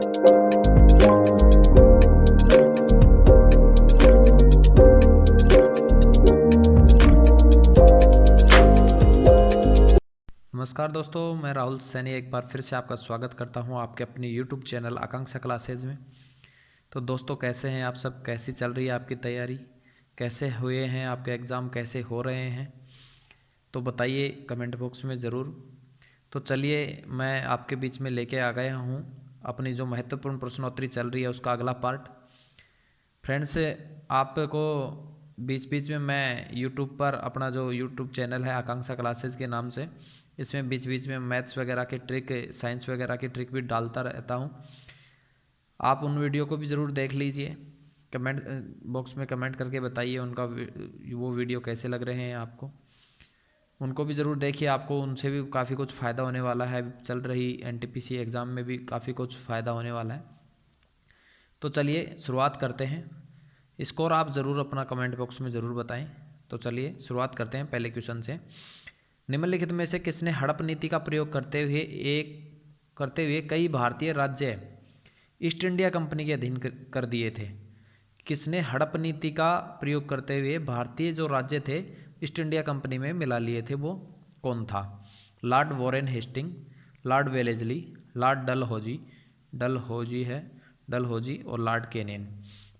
नमस्कार दोस्तों, मैं राहुल सैनी एक बार फिर से आपका स्वागत करता हूं आपके अपने YouTube चैनल आकांक्षा क्लासेज में। तो दोस्तों, कैसे हैं आप सब? कैसी चल रही है आपकी तैयारी? कैसे हुए हैं आपके एग्ज़ाम? कैसे हो रहे हैं? तो बताइए कमेंट बॉक्स में ज़रूर। तो चलिए, मैं आपके बीच में लेके आ गया हूं अपनी जो महत्वपूर्ण प्रश्नोत्तरी चल रही है उसका अगला पार्ट। फ्रेंड्स, आपको बीच बीच में मैं यूट्यूब पर अपना जो यूट्यूब चैनल है आकांक्षा क्लासेस के नाम से, इसमें बीच बीच में मैथ्स वगैरह के ट्रिक, साइंस वगैरह की ट्रिक भी डालता रहता हूँ। आप उन वीडियो को भी ज़रूर देख लीजिए। कमेंट बॉक्स में कमेंट करके बताइए उनका वो वीडियो कैसे लग रहे हैं आपको। उनको भी ज़रूर देखिए, आपको उनसे भी काफ़ी कुछ फ़ायदा होने वाला है। चल रही एनटीपीसी एग्ज़ाम में भी काफ़ी कुछ फ़ायदा होने वाला है। तो चलिए शुरुआत करते हैं। स्कोर आप ज़रूर अपना कमेंट बॉक्स में ज़रूर बताएं। तो चलिए शुरुआत करते हैं पहले क्वेश्चन से। निम्नलिखित में से किसने हड़प नीति का प्रयोग करते हुए कई भारतीय राज्य ईस्ट इंडिया कंपनी के अधीन कर दिए थे? किसने हड़प नीति का प्रयोग करते हुए भारतीय जो राज्य थे ईस्ट इंडिया कंपनी में मिला लिए थे, वो कौन था? Lord Warren Hasting, Lord Wellesley, Lord Dalhousie और लॉर्ड केनिन।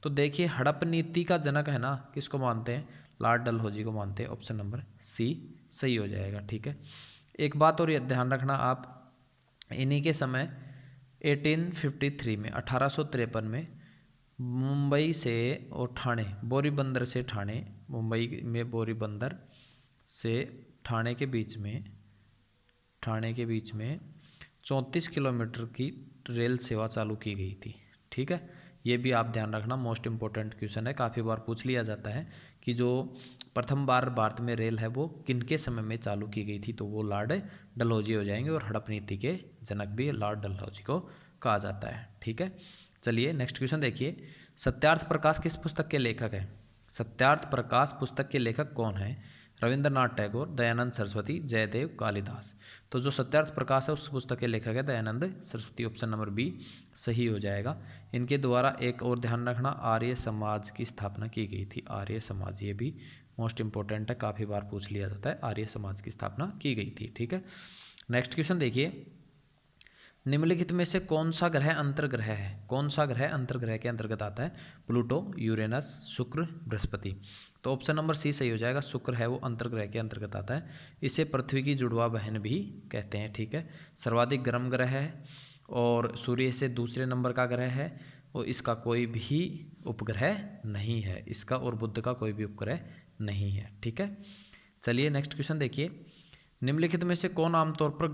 तो देखिए, हड़प नीति का जनक है ना, किसको मानते हैं? लॉर्ड डलहौजी को मानते हैं। ऑप्शन नंबर सी सही हो जाएगा। ठीक है, एक बात और ध्यान रखना आप, इन्हीं के समय 1853 में 1853 में मुंबई से और ठाणे, बोरीबंदर से ठाणे, मुंबई में बोरीबंदर से ठाणे के बीच में 34 किलोमीटर की रेल सेवा चालू की गई थी। ठीक है, ये भी आप ध्यान रखना, मोस्ट इम्पोर्टेंट क्वेश्चन है, काफ़ी बार पूछ लिया जाता है कि जो प्रथम बार भारत में रेल है वो किनके समय में चालू की गई थी, तो वो लॉर्ड डलहौजी हो जाएंगे। और हड़प नीति के जनक भी लॉर्ड डलहौजी को कहा जाता है। ठीक है, चलिए नेक्स्ट क्वेश्चन देखिए। सत्यार्थ प्रकाश किस पुस्तक के लेखक हैं? सत्यार्थ प्रकाश पुस्तक के लेखक कौन है? रविंद्रनाथ टैगोर, दयानंद सरस्वती, जयदेव, कालिदास। तो जो सत्यार्थ प्रकाश है उस पुस्तक के लेखक है Dayanand Saraswati. Option number B सही हो जाएगा। इनके द्वारा एक और ध्यान रखना, आर्य समाज की स्थापना की गई थी। आर्य समाज, ये भी मोस्ट इंपॉर्टेंट है, काफ़ी बार पूछ लिया जाता है। आर्य समाज की स्थापना की गई थी। ठीक है, नेक्स्ट क्वेश्चन देखिए। निम्नलिखित में से कौन सा ग्रह अंतर्ग्रह है? कौन सा ग्रह अंतर्ग्रह के अंतर्गत आता है? प्लूटो, यूरेनस, शुक्र, बृहस्पति। तो ऑप्शन नंबर सी सही हो जाएगा। शुक्र है वो अंतर्ग्रह के अंतर्गत आता है। इसे पृथ्वी की जुड़वा बहन भी कहते हैं। ठीक है, सर्वाधिक गर्म ग्रह है और सूर्य से दूसरे नंबर का ग्रह है और इसका कोई भी उपग्रह नहीं है। इसका और बुध का कोई भी उपग्रह नहीं है। ठीक है, चलिए नेक्स्ट क्वेश्चन देखिए। निम्नलिखित में से कौन आमतौर पर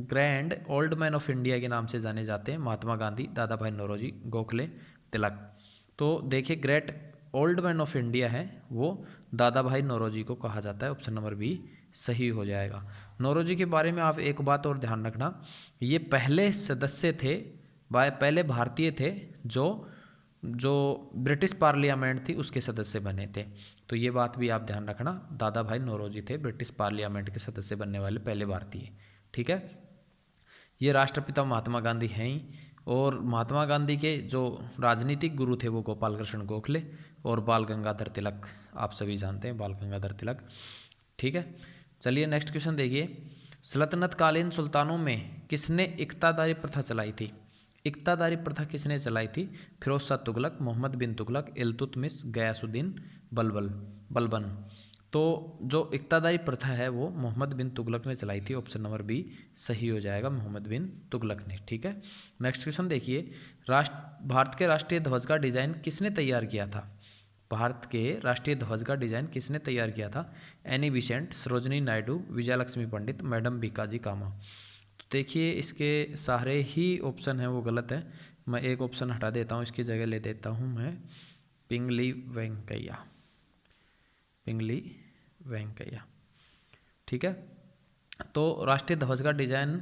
grand old man of India के नाम से जाने जाते हैं? महात्मा गांधी, दादा भाई नौरोजी, गोखले, तिलक। तो देखिए, great old man of India है वो दादा भाई नौरोजी को कहा जाता है। ऑप्शन नंबर बी सही हो जाएगा। नौरोजी के बारे में आप एक बात और ध्यान रखना, ये पहले सदस्य थे, पहले भारतीय थे जो जो ब्रिटिश पार्लियामेंट थी उसके सदस्य बने थे। तो ये बात भी आप ध्यान रखना, दादा भाई नौरोजी थे ब्रिटिश पार्लियामेंट के सदस्य बनने वाले पहले भारतीय। ठीक है, ये राष्ट्रपिता महात्मा गांधी हैं ही। और महात्मा गांधी के जो राजनीतिक गुरु थे वो गोपाल कृष्ण गोखले और बाल गंगाधर तिलक, आप सभी जानते हैं बाल गंगाधर तिलक। ठीक है, चलिए नेक्स्ट क्वेश्चन देखिए। सल्तनत कालीन सुल्तानों में किसने इक्तादारी प्रथा चलाई थी? इक्तादारी प्रथा किसने चलाई थी? फिरोज शाह तुगलक, मोहम्मद बिन तुगलक, इल्तुतमिश, गयासुद्दीन बलबन। तो जो इक्तादारी प्रथा है वो मोहम्मद बिन तुगलक ने चलाई थी। ऑप्शन नंबर बी सही हो जाएगा, मोहम्मद बिन तुगलक ने। ठीक है, नेक्स्ट क्वेश्चन देखिए। भारत के राष्ट्रीय ध्वज का डिजाइन किसने तैयार किया था? भारत के राष्ट्रीय ध्वज का डिजाइन किसने तैयार किया था? एनी बिसेंट, सरोजनी नायडू, विजयलक्ष्मी पंडित, मैडम बीकाजी कामा। तो देखिए, इसके सारे ही ऑप्शन हैं वो गलत है। मैं एक ऑप्शन हटा देता हूँ, इसकी जगह ले देता हूँ मैं पिंगली वेंकैया। ठीक है, तो राष्ट्रीय ध्वज का डिजाइन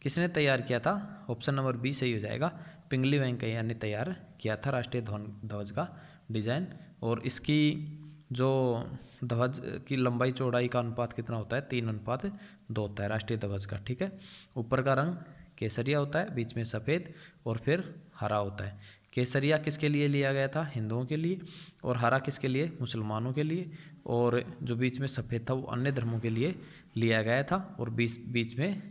किसने तैयार किया था? ऑप्शन नंबर बी सही हो जाएगा, पिंगली वेंकैया ने तैयार किया था राष्ट्रीय ध्वज का डिजाइन। और इसकी जो ध्वज की लंबाई चौड़ाई का अनुपात कितना होता है? 3:2 होता है राष्ट्रीय ध्वज का। ठीक है, ऊपर का रंग केसरिया होता है, बीच में सफ़ेद और फिर हरा होता है। केसरिया किसके लिए लिया गया था? हिंदुओं के लिए। और हरा किसके लिए? मुसलमानों के लिए। और जो बीच में सफ़ेद था वो अन्य धर्मों के लिए लिया गया था। और बीच में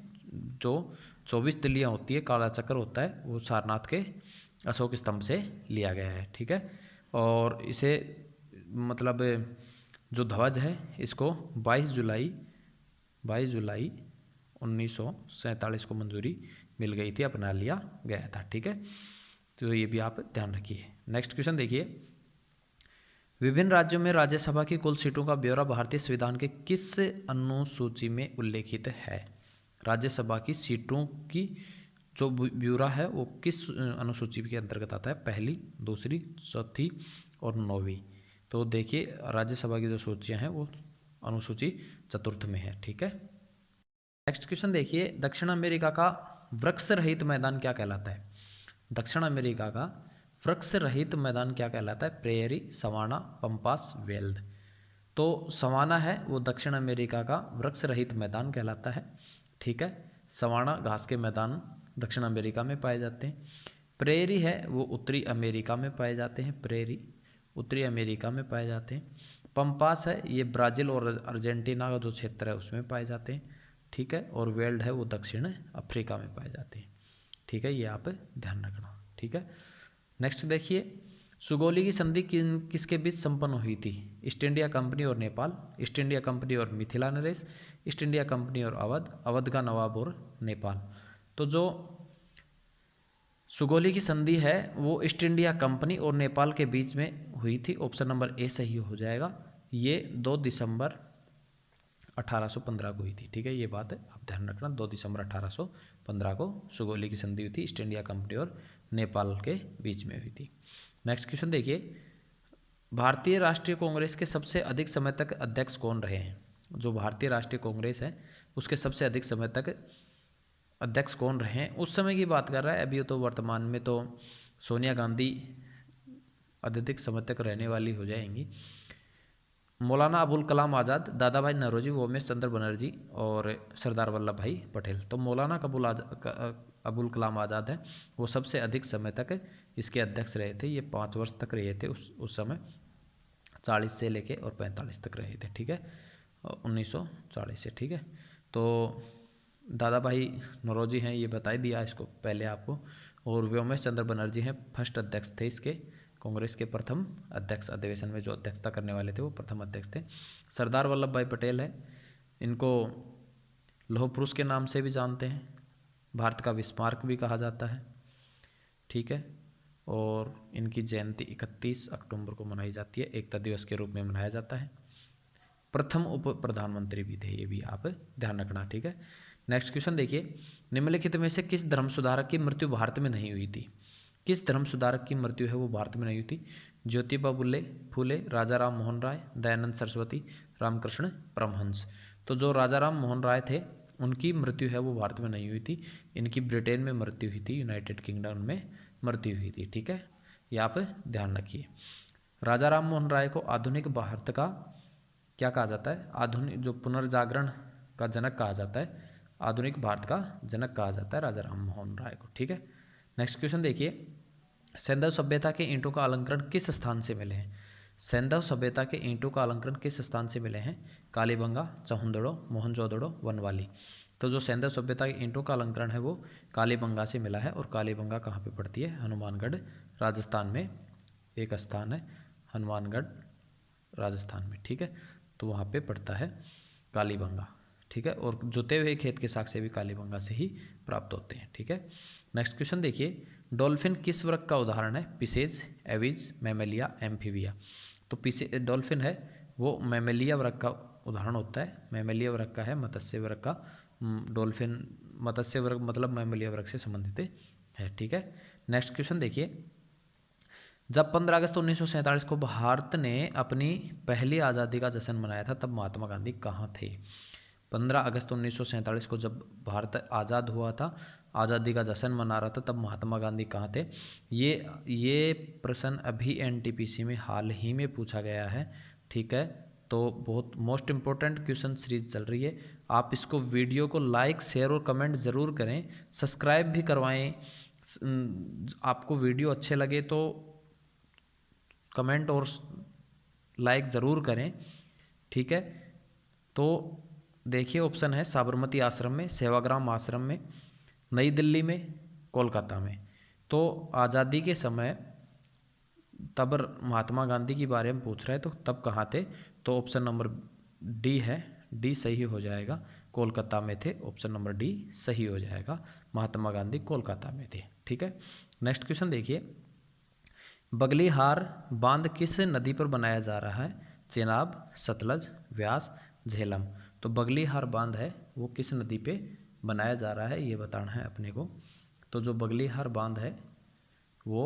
जो 24 तिल्लियाँ होती है, काला चक्र होता है, वो सारनाथ के अशोक स्तंभ से लिया गया है। ठीक है। और इसे मतलब जो ध्वज है इसको 22 जुलाई 1947 को मंजूरी मिल गई थी, अपना लिया गया था। ठीक है, तो ये भी आप ध्यान रखिए। नेक्स्ट क्वेश्चन देखिए, विभिन्न राज्यों में राज्यसभा की कुल सीटों का ब्यौरा भारतीय संविधान के किस अनुसूची में उल्लेखित है? राज्यसभा की सीटों की जो ब्यौरा है वो किस अनुसूची के अंतर्गत आता है? पहली, दूसरी, चौथी और 9वीं। तो देखिए राज्यसभा की जो सूचियां हैं वो अनुसूची चतुर्थ में है। ठीक है। नेक्स्ट क्वेश्चन देखिए, दक्षिण अमेरिका का वृक्ष रहित मैदान क्या कहलाता है? दक्षिण अमेरिका का वृक्ष रहित मैदान क्या कहलाता है? Prairie, savanna, pampas, veld. तो सवाना है वो दक्षिण अमेरिका का वृक्ष रहित मैदान कहलाता है। ठीक है, सवाना घास के मैदान दक्षिण अमेरिका में पाए जाते हैं। प्रेयरी है वो उत्तरी अमेरिका में पाए जाते हैं, प्रेयरी उत्तरी अमेरिका में पाए जाते हैं। पंपास है ये ब्राज़ील और अर्जेंटीना का जो क्षेत्र है उसमें पाए जाते हैं। ठीक है, और वेल्ड है वो दक्षिण अफ्रीका में पाए जाते हैं। ठीक है, ये आप ध्यान रखना। ठीक है। नेक्स्ट देखिए, सुगौली की संधि किसके बीच संपन्न हुई थी? ईस्ट इंडिया कंपनी और नेपाल, ईस्ट इंडिया कंपनी और Mithila Naresh, east India company और अवध, अवध का नवाब और नेपाल। तो जो सुगौली की संधि है वो ईस्ट इंडिया कंपनी और नेपाल के बीच में हुई थी। ऑप्शन नंबर ए सही हो जाएगा। ये 2 दिसंबर 1815 को हुई थी। ठीक है, ये बात है आप ध्यान रखना, 2 दिसंबर 1815 को सुगौली की संधि हुई थी, ईस्ट इंडिया कंपनी और नेपाल के बीच में हुई थी। नेक्स्ट क्वेश्चन देखिए, भारतीय राष्ट्रीय कांग्रेस के सबसे अधिक समय तक अध्यक्ष कौन रहे हैं? जो भारतीय राष्ट्रीय कांग्रेस है उसके सबसे अधिक समय तक अध्यक्ष कौन रहे हैं? उस समय की बात कर रहा है, अभी तो वर्तमान में तो सोनिया गांधी अत्यधिक समय तक रहने वाली हो जाएंगी। मौलाना अबुल कलाम आज़ाद, दादा भाई नौरोजी, उमेश चंद्र बनर्जी और सरदार वल्लभ भाई पटेल। तो मौलाना अबुल कलाम आज़ाद हैं वो सबसे अधिक समय तक इसके अध्यक्ष रहे थे। ये 5 वर्ष तक रहे थे उस समय, 40 से लेके और 45 तक रहे थे। ठीक है, 1940 से। ठीक है, तो दादा भाई नौरोजी हैं, ये बता ही दिया इसको पहले आपको। और व्योमेश चंद्र बनर्जी हैं, फर्स्ट अध्यक्ष थे इसके, कांग्रेस के प्रथम अध्यक्ष, अधिवेशन में जो अध्यक्षता करने वाले थे वो प्रथम अध्यक्ष थे। सरदार वल्लभ भाई पटेल है, इनको लौह पुरुष के नाम से भी जानते हैं, भारत का विस्मारक भी कहा जाता है। ठीक है, और इनकी जयंती 31 अक्टूबर को मनाई जाती है, एकता दिवस के रूप में मनाया जाता है। प्रथम उप प्रधानमंत्री भी थे, ये भी आप ध्यान रखना। ठीक है। नेक्स्ट क्वेश्चन देखिए, निम्नलिखित में से किस धर्म सुधारक की मृत्यु भारत में नहीं हुई थी? किस धर्म सुधारक की मृत्यु है वो भारत में नहीं हुई थी? ज्योतिबा फूले, राजा राम मोहन राय, दयानंद सरस्वती, रामकृष्ण परमहंस। तो जो राजा राम मोहन राय थे उनकी मृत्यु है वो भारत में नहीं हुई थी, इनकी ब्रिटेन में मृत्यु हुई थी, यूनाइटेड किंगडम में मृत्यु हुई थी। ठीक है, ये आप ध्यान रखिए। राजा राम मोहन राय को आधुनिक भारत का क्या कहा जाता है? आधुनिक जो पुनर्जागरण का जनक कहा जाता है, आधुनिक भारत का जनक कहा जाता है राजा राम मोहन राय को। ठीक है। नेक्स्ट क्वेश्चन देखिए, सैंधव सभ्यता के ईंटों का अलंकरण किस स्थान से मिले हैं? सैंधव सभ्यता के ईंटों का अलंकरण किस स्थान से मिले हैं? कालीबंगा, चहुंदड़ो, मोहनजोदड़ो, वनवाली। तो जो सैंधव सभ्यता के ईंटों का अलंकरण है वो कालीबंगा से मिला है। और कालीबंगा कहाँ पे पड़ती है? हनुमानगढ़ राजस्थान में एक स्थान है, हनुमानगढ़ राजस्थान में। ठीक है, तो वहाँ पे पड़ता है कालीबंगा। ठीक है, और जुते हुए खेत के साक्ष्य भी कालीबंगा से ही प्राप्त होते हैं। ठीक है। नेक्स्ट क्वेश्चन देखिए, डॉल्फिन किस वर्ग का उदाहरण है? Pieces, aves, Mammalia, amphibia. तो डॉल्फिन है वो मैमेलिया वर्ग का उदाहरण होता है, मैमेलिया वर्ग का है, मत्स्य वर्ग का। डॉल्फिन मत्स्य वर्ग मतलब मैमेलिया वर्ग से संबंधित है। ठीक है। नेक्स्ट क्वेश्चन देखिए, जब 15 अगस्त 1947 को भारत ने अपनी पहली आज़ादी का जश्न मनाया था तब महात्मा गांधी कहाँ थे? 15 अगस्त 1947 को जब भारत आज़ाद हुआ था, आज़ादी का जश्न मना रहा था, तब महात्मा गांधी कहाँ थे? ये प्रश्न अभी एनटीपीसी में हाल ही में पूछा गया है। ठीक है, तो बहुत मोस्ट इम्पोर्टेंट क्वेश्चन सीरीज चल रही है। आप इसको वीडियो को लाइक शेयर और कमेंट ज़रूर करें, सब्सक्राइब भी करवाएं। आपको वीडियो अच्छे लगे तो कमेंट और लाइक ज़रूर करें, ठीक है। तो देखिए ऑप्शन है साबरमती आश्रम में, सेवाग्राम आश्रम में, नई दिल्ली में, कोलकाता में। तो आज़ादी के समय तब महात्मा गांधी के बारे में पूछ रहे हैं, तो तब कहाँ थे? तो ऑप्शन नंबर डी है, डी सही हो जाएगा। कोलकाता में थे, ऑप्शन नंबर डी सही हो जाएगा। महात्मा गांधी कोलकाता में थे, ठीक है। नेक्स्ट क्वेश्चन देखिए, बगलीहार बांध किस नदी पर बनाया जा रहा है? चेनाब, सतलज, व्यास, झेलम। तो बगलीहार बांध है वो किस नदी पे बनाया जा रहा है ये बताना है अपने को। तो जो बगलीहार बांध है वो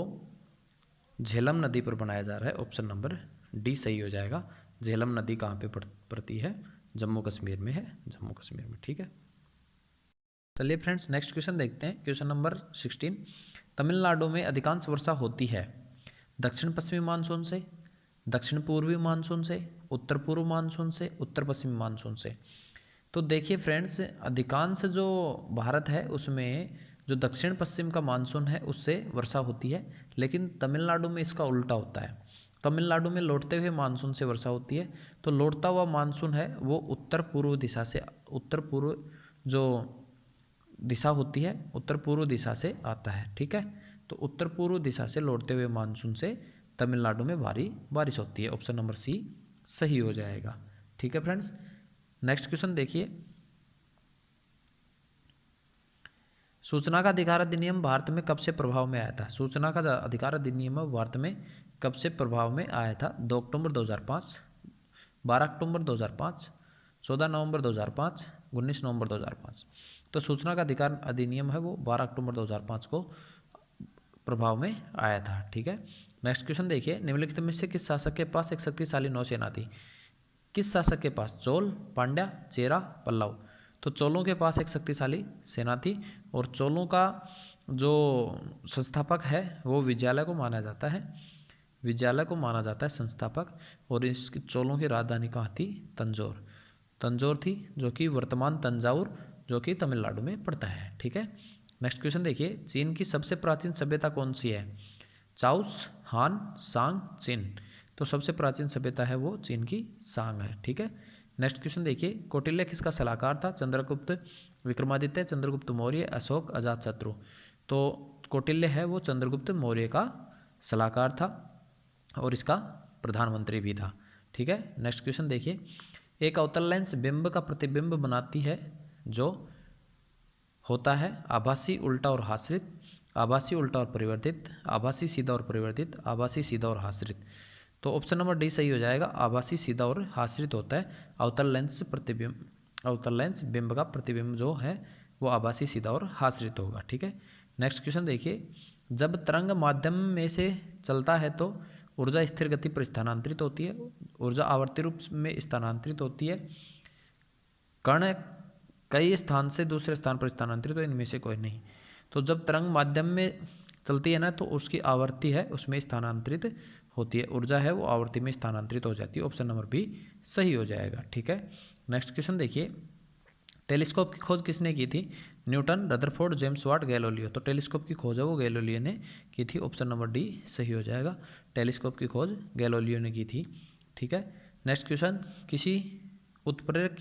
झेलम नदी पर बनाया जा रहा है, ऑप्शन नंबर डी सही हो जाएगा। झेलम नदी कहाँ पे पड़ती है? जम्मू कश्मीर में है, जम्मू कश्मीर में, ठीक है। चलिए फ्रेंड्स नेक्स्ट क्वेश्चन देखते हैं, क्वेश्चन नंबर 16। तमिलनाडु में अधिकांश वर्षा होती है दक्षिण पश्चिमी मानसून से, दक्षिण पूर्वी मानसून से, उत्तर पूर्व मानसून से, उत्तर पश्चिमी मानसून से। तो देखिए फ्रेंड्स, अधिकांश जो भारत है उसमें जो दक्षिण पश्चिम का मानसून है उससे वर्षा होती है, लेकिन तमिलनाडु में इसका उल्टा होता है। तमिलनाडु में लौटते हुए मानसून से वर्षा होती है। तो लौटता हुआ मानसून है वो उत्तर पूर्व दिशा से, उत्तर पूर्व जो दिशा होती है उत्तर पूर्व दिशा से आता है, ठीक है। तो उत्तर पूर्व दिशा से लौटते हुए मानसून से तमिलनाडु में भारी बारिश होती है, ऑप्शन नंबर सी सही हो जाएगा, ठीक है फ्रेंड्स। नेक्स्ट क्वेश्चन देखिए, सूचना का अधिकार अधिनियम भारत में कब से प्रभाव में आया था? सूचना का अधिकार अधिनियम भारत में कब से प्रभाव में आया था? 2 अक्टूबर 2005, 12 अक्टूबर 2005, 14 नवंबर 2005, 19 नवंबर 2005। तो सूचना का अधिकार अधिनियम है वो 12 अक्टूबर 2005 को प्रभाव में आया था, ठीक है। नेक्स्ट क्वेश्चन देखिए, निम्नलिखित में से किस शासक के पास एक शक्तिशाली नौसेना थी? किस शासक के पास? चोल, पांड्या, चेरा, पल्लव। तो चोलों के पास एक शक्तिशाली सेना थी, और चोलों का जो संस्थापक है वो विजयालय को माना जाता है, विजयालय को माना जाता है संस्थापक। और इसकी चोलों की राजधानी कहाँ थी? तंजौर, तंजौर थी, जो कि वर्तमान तंजावुर जो कि तमिलनाडु में पड़ता है, ठीक है। नेक्स्ट क्वेश्चन देखिए, चीन की सबसे प्राचीन सभ्यता कौन सी है? चाउस, हान, सांग, चिन। तो सबसे प्राचीन सभ्यता है वो चीन की सांग है, ठीक है। नेक्स्ट क्वेश्चन देखिए, कौटिल्य किसका सलाहकार था? चंद्रगुप्त, विक्रमादित्य, चंद्रगुप्त मौर्य, अशोक, अजातशत्रु। तो कौटिल्य है वो चंद्रगुप्त मौर्य का सलाहकार था और इसका प्रधानमंत्री भी था, ठीक है। नेक्स्ट क्वेश्चन देखिए, एक अवतल लेंस बिंब का प्रतिबिंब बनाती है जो होता है आभासी, उल्टा और हाश्रित, आभासी, उल्टा और परिवर्तित, आभासी, सीधा और परिवर्तित, आभासी, सीधा और हाश्रित। तो ऑप्शन नंबर डी सही हो जाएगा, आभासी, सीधा और हाश्रित होता है अवतल लेंस प्रतिबिंब, अवतल लेंस बिंब का प्रतिबिंब जो है वो आभासी, सीधा और हाश्रित होगा, ठीक है। नेक्स्ट क्वेश्चन देखिए, जब तरंग माध्यम में से चलता है तो ऊर्जा स्थिर गति पर स्थानांतरित होती है, ऊर्जा आवर्ती रूप में स्थानांतरित होती है, कण कई स्थान से दूसरे स्थान पर स्थानांतरित, तो इनमें से कोई नहीं। तो जब तरंग माध्यम में चलती है ना तो उसकी आवर्ती है उसमें स्थानांतरित होती है, ऊर्जा है वो आवर्ती में स्थानांतरित हो जाती है, ऑप्शन नंबर बी सही हो जाएगा, ठीक है। नेक्स्ट क्वेश्चन देखिए, टेलीस्कोप की खोज किसने की थी? Newton, Rutherford, James Watt, Galileo. तो टेलीस्कोप की खोज है वो गैलीलियो ने की थी, ऑप्शन नंबर डी सही हो जाएगा, टेलीस्कोप की खोज गैलीलियो ने की थी, ठीक है। नेक्स्ट क्वेश्चन, किस उत्प्रेरक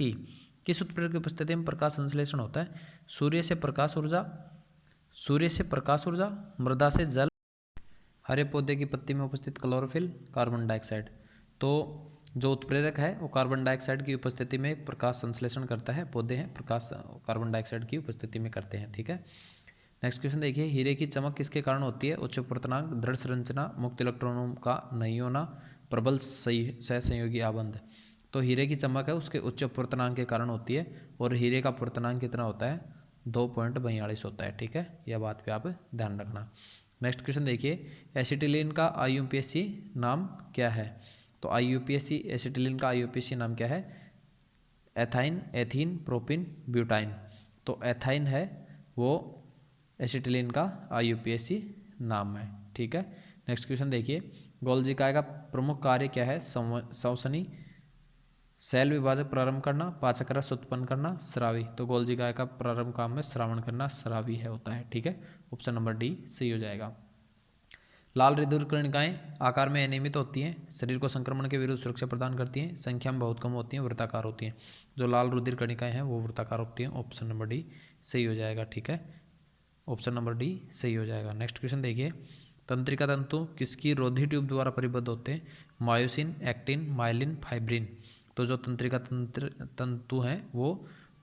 की उपस्थिति में प्रकाश संश्लेषण होता है? सूर्य से प्रकाश ऊर्जा, सूर्य से प्रकाश ऊर्जा, मृदा से जल, हरे पौधे की पत्ती में उपस्थित क्लोरोफिल, कार्बन डाइऑक्साइड। तो जो उत्प्रेरक है वो कार्बन डाइऑक्साइड की उपस्थिति में प्रकाश संश्लेषण करता है, पौधे हैं प्रकाश कार्बन डाइऑक्साइड की उपस्थिति में करते हैं, ठीक है। नेक्स्ट क्वेश्चन देखिए, हीरे की चमक किसके कारण होती है? उच्च पूर्णांक, दृढ़ संरचना, मुक्त इलेक्ट्रॉनों का नहीं होना, प्रबल सहसंयोगी आबंध। तो हीरे की चमक है उसके उच्च पूर्णांक के कारण होती है, और हीरे का पूर्णांक कितना होता है? 2.42 होता है, ठीक है। यह बात पे आप ध्यान रखना। नेक्स्ट क्वेश्चन देखिए, एसिटिलीन का IUPAC नाम क्या है? तो IUPAC एसिटिलीन का IUPAC नाम क्या है? Ethyne, ethene, propyne, butyne. तो एथाइन है वो एसिटिलीन का IUPAC नाम है, ठीक है। नेक्स्ट क्वेश्चन देखिए, गोल्जी काय का प्रमुख कार्य क्या है? श्वसनी शैल विभाजक प्रारंभ करना, पाचक रस उत्पन्न करना, स्रावी। तो गोल्जी गाय का प्रारंभ काम में श्रावण करना स्रावी है होता है, ठीक है। ऑप्शन नंबर डी सही हो जाएगा। लाल रिदुर कणिकाएं आकार में अनियमित होती हैं, शरीर को संक्रमण के विरुद्ध सुरक्षा प्रदान करती हैं, संख्या में बहुत कम होती हैं, वृत्ताकार होती हैं। जो लाल रुधिर कणिकाएं हैं वो वृत्ताकार होती हैं। ऑप्शन नंबर डी सही हो जाएगा, ठीक है। ऑप्शन नंबर डी सही हो जाएगा। नेक्स्ट क्वेश्चन देखिए, तंत्रिका तंतु किसकी रोधी ट्यूब द्वारा परिबद्ध होते हैं? Myosin, actin, myelin, fibrin. तो जो तंत्रिका तंतु हैं वो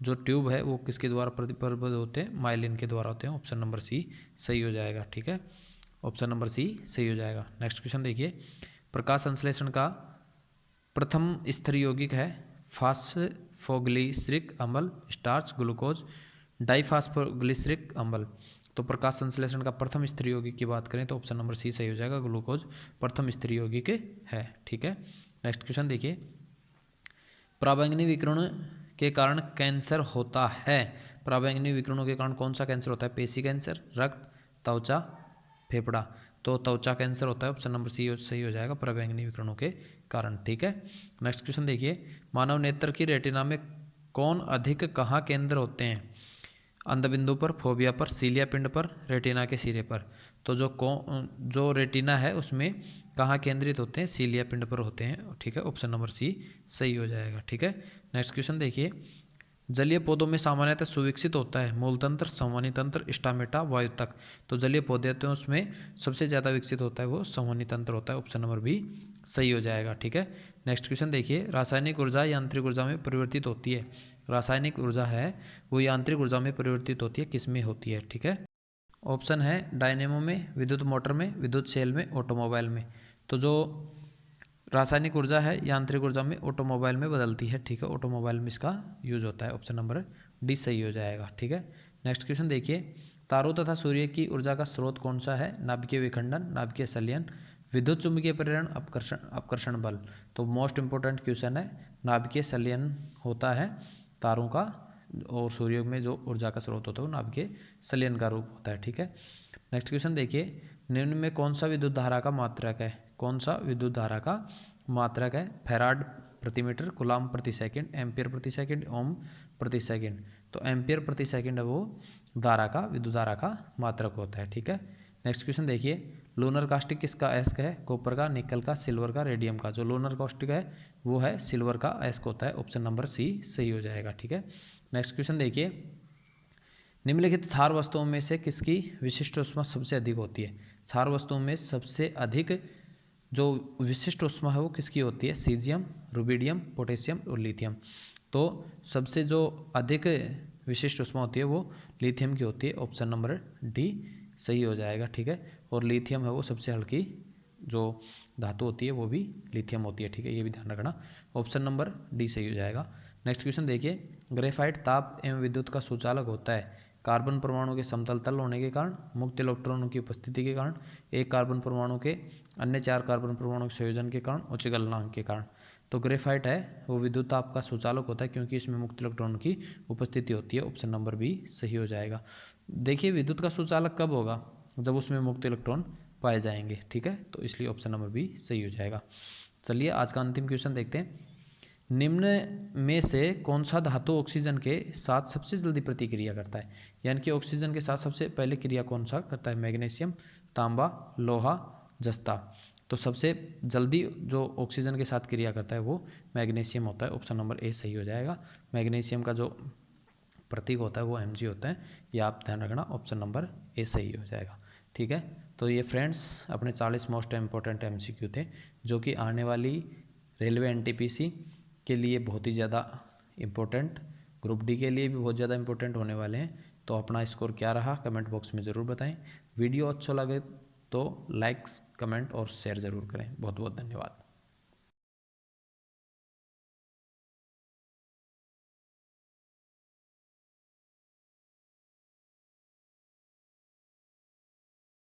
जो ट्यूब है वो किसके द्वारा परिबद्ध होते हैं? माइलिन के द्वारा होते हैं। ऑप्शन नंबर सी सही हो जाएगा, ठीक है। ऑप्शन नंबर सी सही हो जाएगा। नेक्स्ट क्वेश्चन देखिए, प्रकाश संश्लेषण का प्रथम स्तर यौगिक है फास्फोग्लिसरिक अम्ल, स्टार्च, ग्लूकोज, डाइफास्फोग्लिसरिक अम्ल। तो प्रकाश संश्लेषण का प्रथम स्तर यौगिक की बात करें तो ऑप्शन नंबर सी सही हो जाएगा, ग्लूकोज प्रथम स्तर यौगिक है, ठीक है। नेक्स्ट क्वेश्चन देखिए, पराबैंगनी विकिरण के कारण कैंसर होता है। पराबैंगनी विकिरणों के कारण कौन सा कैंसर होता है? पेशी कैंसर, रक्त, त्वचा, फेफड़ा। तो त्वचा कैंसर होता है। ऑप्शन नंबर सी सही हो जाएगा, पराबैंगनी विकिरणों के कारण, ठीक है। नेक्स्ट क्वेश्चन देखिए, मानव नेत्र की रेटिना में कौन अधिक कहाँ केंद्र होते हैं? अंधबिंदु पर, फोबिया पर, सीलिया पिंड पर, रेटिना के सिरे पर। तो जो रेटिना है उसमें कहाँ केंद्रित होते हैं? सीलिया पिंड पर होते हैं, ठीक है। ऑप्शन नंबर सी सही हो जाएगा, ठीक है। नेक्स्ट क्वेश्चन देखिए, जलीय पौधों में सामान्यतः सुविकसित होता है मूलतंत्र, संवहनी तंत्र, स्टामेटा, वायुतक। तो जलीय पौधे होते हैं उसमें सबसे ज़्यादा विकसित होता है वो संवहनी तंत्र होता है। ऑप्शन नंबर बी सही हो जाएगा, ठीक है। नेक्स्ट क्वेश्चन देखिए, रासायनिक ऊर्जा यांत्रिक ऊर्जा में परिवर्तित होती है। रासायनिक ऊर्जा है वो यांत्रिक ऊर्जा में परिवर्तित होती है, किसमें होती है, ठीक है। ऑप्शन है डायनेमो में, विद्युत मोटर में, विद्युत सेल में, ऑटोमोबाइल में। तो जो रासायनिक ऊर्जा है यांत्रिक ऊर्जा में ऑटोमोबाइल में बदलती है, ठीक है। ऑटोमोबाइल में इसका यूज होता है। ऑप्शन नंबर डी सही हो जाएगा, ठीक है। नेक्स्ट क्वेश्चन देखिए, तारों तथा सूर्य की ऊर्जा का स्रोत कौन सा है? नाभिकीय विखंडन, नाभिकीय संलयन, विद्युत चुंबकीय प्रेरण, अपकर्षण बल। तो मोस्ट इंपॉर्टेंट क्वेश्चन है, नाभिकीय संलयन होता है तारों का, और सूर्य में जो ऊर्जा का स्रोत होता है वो नाभिकीय संलयन का रूप होता है, ठीक है। नेक्स्ट क्वेश्चन देखिए, निम्न में कौन सा विद्युत धारा का मात्रक है? कौन सा विद्युत धारा का मात्रक है? फैराड प्रति मीटर, कूलाम प्रति सेकंड, एम्पियर प्रति सेकंड, ओम प्रति सेकंड। तो एम्पियर प्रति सेकंड है वो धारा का, विद्युत धारा का मात्रक होता है, ठीक है। नेक्स्ट क्वेश्चन देखिए, लूनर कास्टिक किसका अयस्क है? कॉपर का, निकल का, सिल्वर का, रेडियम का। जो लूनर कास्टिक है वो है सिल्वर का अयस्क होता है। ऑप्शन नंबर सी सही हो जाएगा, ठीक है। नेक्स्ट क्वेश्चन देखिए, निम्नलिखित क्षार वस्तुओं में से किसकी विशिष्ट ऊष्मा सबसे अधिक होती है? क्षार वस्तुओं में सबसे अधिक जो विशिष्ट ऊष्मा है वो किसकी होती है? सीजियम, रुबिडियम, पोटेशियम और लिथियम। तो सबसे जो अधिक विशिष्ट ऊष्मा होती है वो लिथियम की होती है। ऑप्शन नंबर डी सही हो जाएगा, ठीक है। और लिथियम है वो सबसे हल्की जो धातु होती है वो भी लिथियम होती है, ठीक है। ये भी ध्यान रखना, ऑप्शन नंबर डी सही हो जाएगा। नेक्स्ट क्वेश्चन देखिए, ग्रेफाइट ताप एवं विद्युत का सुचालक होता है। कार्बन परमाणु के समतल तल होने के कारण, मुक्त इलेक्ट्रॉनों की उपस्थिति के कारण, एक कार्बन परमाणु के अन्य 4 कार्बन परमाणु के संयोजन के कारण, उच्च गलनांक के कारण। तो ग्रेफाइट है वो विद्युत ताप का सुचालक होता है क्योंकि इसमें मुक्त इलेक्ट्रॉन की उपस्थिति होती है। ऑप्शन नंबर बी सही हो जाएगा। देखिए, विद्युत का सुचालक कब होगा? जब उसमें मुक्त इलेक्ट्रॉन पाए जाएंगे, ठीक है। तो इसलिए ऑप्शन नंबर बी सही हो जाएगा। चलिए आज का अंतिम क्वेश्चन देखते हैं, निम्न में से कौन सा धातु ऑक्सीजन के साथ सबसे जल्दी प्रतिक्रिया करता है? यानी कि ऑक्सीजन के साथ सबसे पहले क्रिया कौन सा करता है? मैग्नीशियम, तांबा, लोहा, जस्ता। तो सबसे जल्दी जो ऑक्सीजन के साथ क्रिया करता है वो मैग्नीशियम होता है। ऑप्शन नंबर ए सही हो जाएगा। मैग्नीशियम का जो प्रतीक होता है वो Mg होता है, ये आप ध्यान रखना। ऑप्शन नंबर ए सही हो जाएगा, ठीक है। तो ये फ्रेंड्स अपने 40 मोस्ट इंपॉर्टेंट MCQ थे जो कि आने वाली रेलवे NTPC के लिए बहुत ही ज़्यादा इम्पोर्टेंट, ग्रुप डी के लिए भी बहुत ज़्यादा इंपॉर्टेंट होने वाले हैं। तो अपना स्कोर क्या रहा कमेंट बॉक्स में ज़रूर बताएं। वीडियो अच्छा लगे तो लाइक्स, कमेंट और शेयर ज़रूर करें। बहुत बहुत धन्यवाद।